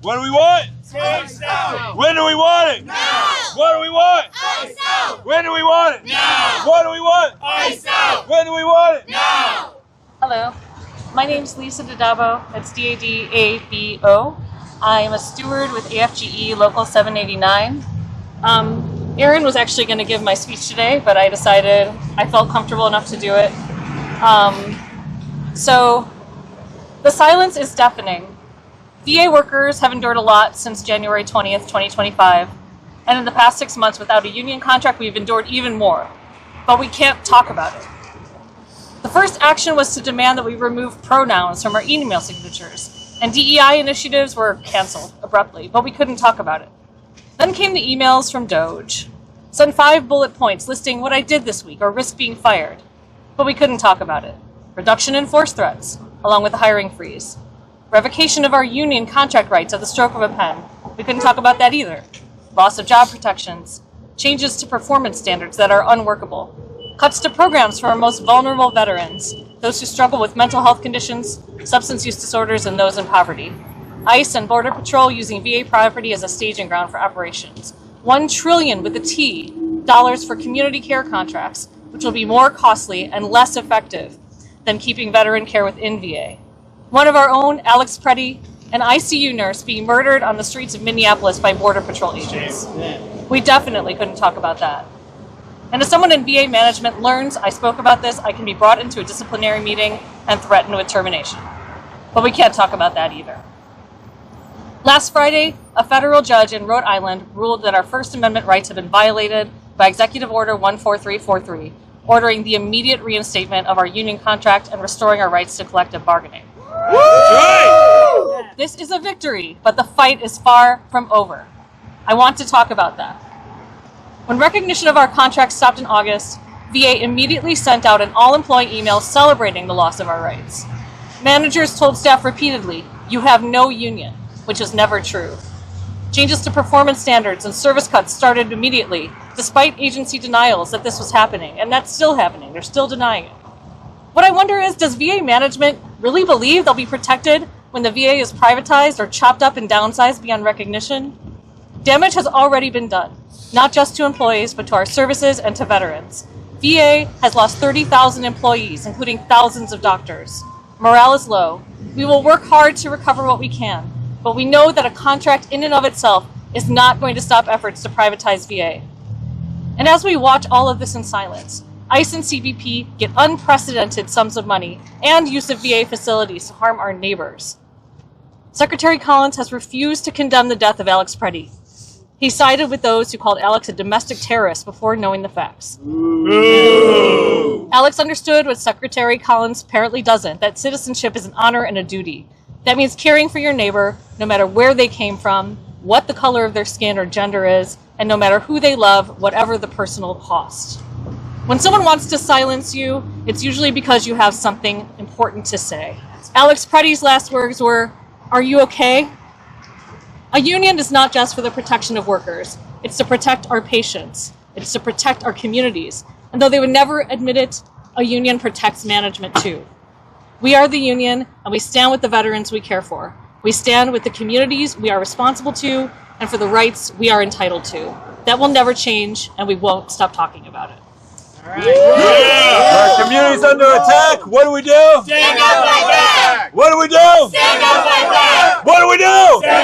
What do we want? Ice out! When do we want it? Now! What do we want? Ice out! When do we want it? Now! What do we want? Ice out! When do we want it? Now! Hello, my name's Lisa Dadabo. That's Dadabo. I am a steward with AFGE Local 789. Aaron was actually going to give my speech today, but I decided I felt comfortable enough to do it. So the silence is deafening. VA workers have endured a lot since January 20th, 2025. And in the past 6 months without a union contract, we've endured even more. But we can't talk about it. The first action was to demand that we remove pronouns from our email signatures. And DEI initiatives were canceled abruptly, but we couldn't talk about it. Then came the emails from Doge. Sent 5 bullet points listing what I did this week or risk being fired. But we couldn't talk about it. Reduction in force threats, along with the hiring freeze. Revocation of our union contract rights at the stroke of a pen. We couldn't talk about that either. Loss of job protections. Changes to performance standards that are unworkable. Cuts to programs for our most vulnerable veterans, those who struggle with mental health conditions, substance use disorders, and those in poverty. ICE and Border Patrol using VA property as a staging ground for operations. $1 trillion with a T dollars for community care contracts, which will be more costly and less effective than keeping veteran care within VA. One of our own, Alex Pretti, an ICU nurse being murdered on the streets of Minneapolis by Border Patrol agents. We definitely couldn't talk about that. And if someone in VA management learns I spoke about this, I can be brought into a disciplinary meeting and threatened with termination. But we can't talk about that either. Last Friday, a federal judge in Rhode Island ruled that our First Amendment rights have been violated by Executive Order 14343, ordering the immediate reinstatement of our union contract and restoring our rights to collective bargaining. Right. This is a victory, but the fight is far from over. I want to talk about that. When recognition of our contract stopped in August, VA immediately sent out an all-employee email celebrating the loss of our rights. Managers told staff repeatedly, "You have no union," which is never true. Changes to performance standards and service cuts started immediately, despite agency denials that this was happening, and that's still happening. They're still denying it. What I wonder is, does VA management really believe they'll be protected when the VA is privatized or chopped up and downsized beyond recognition? Damage has already been done, not just to employees, but to our services and to veterans. VA has lost 30,000 employees, including thousands of doctors. Morale is low. We will work hard to recover what we can, but we know that a contract in and of itself is not going to stop efforts to privatize VA. And as we watch all of this in silence, ICE and CBP get unprecedented sums of money and use of VA facilities to harm our neighbors. Secretary Collins has refused to condemn the death of Alex Pretti. He sided with those who called Alex a domestic terrorist before knowing the facts. Ooh. Alex understood what Secretary Collins apparently doesn't, that citizenship is an honor and a duty. That means caring for your neighbor, no matter where they came from, what the color of their skin or gender is, and no matter who they love, whatever the personal cost. When someone wants to silence you, it's usually because you have something important to say. Alex Pretti's last words were, "Are you okay?" A union is not just for the protection of workers. It's to protect our patients. It's to protect our communities. And though they would never admit it, a union protects management too. We are the union, and we stand with the veterans we care for. We stand with the communities we are responsible to, and for the rights we are entitled to. That will never change, and we won't stop talking about it. Yeah. Our community's under attack. What do? Stand up like that! What do? Stand up like that! What do? Stand